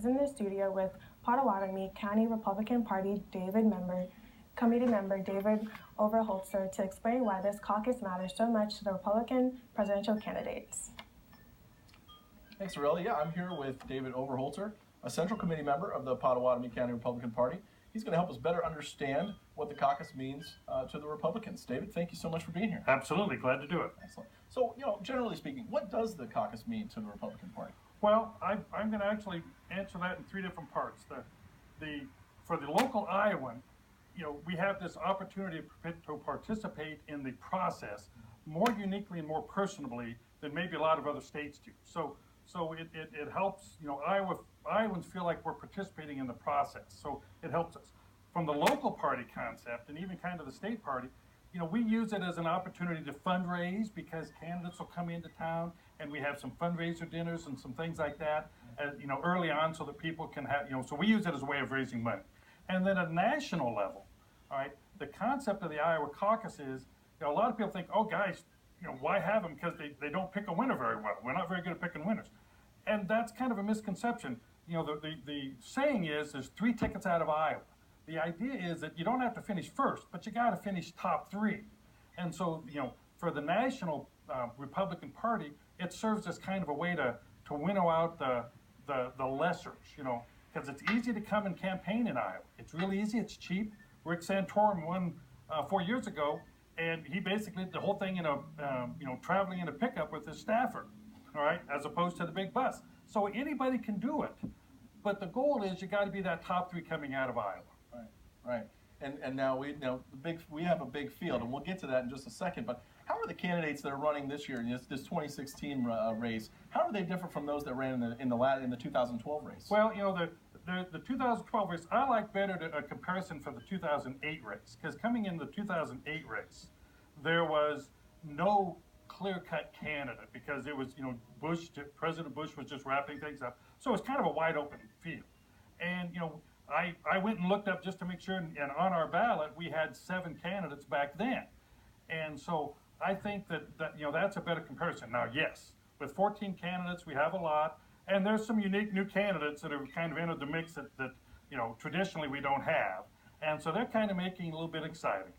is in the studio with Potawatomi County Republican Party Committee Member David Overholtzer to explain why this caucus matters so much to the Republican presidential candidates. Thanks, Aurelia. Yeah, I'm here with David Overholtzer, a Central Committee member of the Potawatomi County Republican Party. He's going to help us better understand what the caucus means to the Republicans. David, thank you so much for being here. Absolutely, glad to do it. Excellent. So, generally speaking, what does the caucus mean to the Republican Party? Well, I'm going to actually answer that in three different parts. For the local Iowan, we have this opportunity to participate in the process more uniquely and more personably than maybe a lot of other states do. So it helps, Iowans feel like we're participating in the process. So it helps us. From the local party concept and even kind of the state party, we use it as an opportunity to fundraise because candidates will come into town and we have some fundraiser dinners and some things like that, early on so that people can have, so we use it as a way of raising money. And then at a national level, all right, the concept of the Iowa Caucus is, a lot of people think, oh guys, why have them? Because they don't pick a winner very well. We're not very good at picking winners. And that's kind of a misconception. The saying is there's 3 tickets out of Iowa. The idea is that you don't have to finish first, but you got to finish top 3. And so, for the national Republican Party, it serves as kind of a way to winnow out the lessers, because it's easy to come and campaign in Iowa. It's really easy. It's cheap. Rick Santorum won 4 years ago, and he basically did the whole thing in traveling in a pickup with his staffer, all right, as opposed to the big bus. So anybody can do it, but the goal is you got to be that top 3 coming out of Iowa. Right. And now we have a big field, and we'll get to that in just a second. But how are the candidates that are running this year in this 2016 race? How are they different from those that ran in the 2012 race? Well, the 2012 race I like better a comparison for the 2008 race, because coming in the 2008 race, there was no clear-cut candidate because it was President Bush was just wrapping things up, so it's kind of a wide open field, and I went and looked up just to make sure, and on our ballot we had 7 candidates back then, and so I think that that's a better comparison. Now, yes, with 14 candidates we have a lot, and there's some unique new candidates that have kind of entered the mix that traditionally we don't have, and so they're kind of making it a little bit exciting.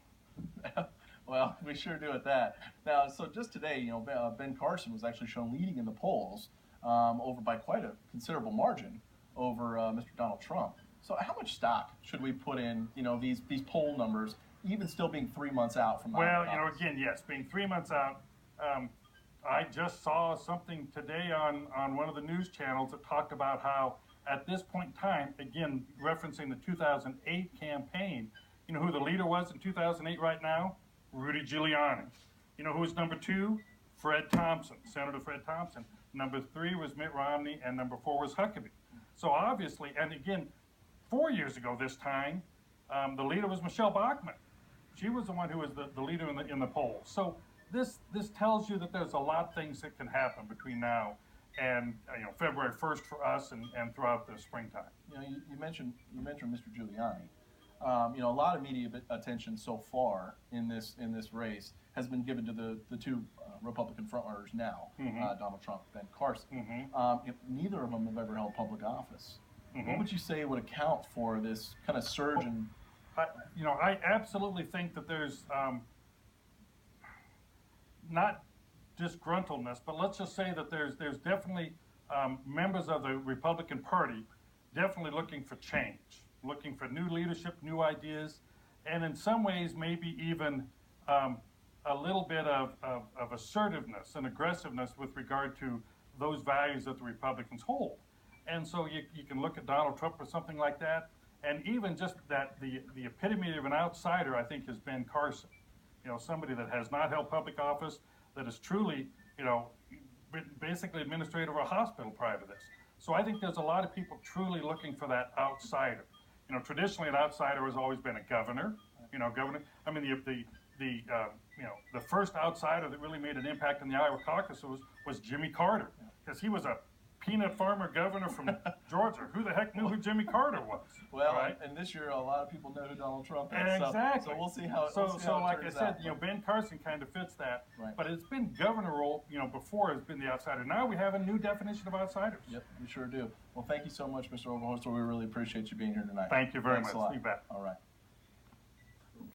Well, we sure do at that. Now, so just today, Ben Carson was actually shown leading in the polls over by quite a considerable margin over Mr. Donald Trump. So how much stock should we put in, these poll numbers, even still being 3 months out from Well, again, yes, being 3 months out. I just saw something today on one of the news channels that talked about how at this point in time, again, referencing the 2008 campaign, who the leader was in 2008 right now? Rudy Giuliani. Who was number 2? Fred Thompson, Senator Fred Thompson. Number 3 was Mitt Romney, and number 4 was Huckabee. So obviously, and again, 4 years ago this time, the leader was Michelle Bachmann. She was the one who was the leader in the polls. So this tells you that there's a lot of things that can happen between now and February 1st for us and throughout the springtime. You mentioned Mr. Giuliani. A lot of media attention so far in this race has been given to the 2 Republican frontrunners now, Donald Trump and Ben Carson. Neither of them have ever held public office. What would you say would account for this kind of surge in? I absolutely think that there's not disgruntledness, but let's just say that there's definitely members of the Republican Party definitely looking for change, looking for new leadership, new ideas, and in some ways maybe even a little bit of assertiveness and aggressiveness with regard to those values that the Republicans hold. And so you can look at Donald Trump or something like that, and even just that the epitome of an outsider, I think, is Ben Carson. Somebody that has not held public office, that is truly, basically administrator of a hospital prior to this. So I think there's a lot of people truly looking for that outsider. Traditionally an outsider has always been a governor. Governor. I mean, the first outsider that really made an impact in the Iowa Caucus was Jimmy Carter, because he was a peanut farmer governor from Georgia. Who the heck knew who Jimmy Carter was? Well, right? and this year a lot of people know who Donald Trump is. Exactly. So we'll see how. So, we'll see how it like I turns said, out. Ben Carson kind of fits that. Right. But it's been governor role, before it's been the outsider. Now we have a new definition of outsiders. Yep, we sure do. Well, thank you so much, Mr. Overholtzer. We really appreciate you being here tonight. Thank you very Thanks much. a lot. You bet. All right.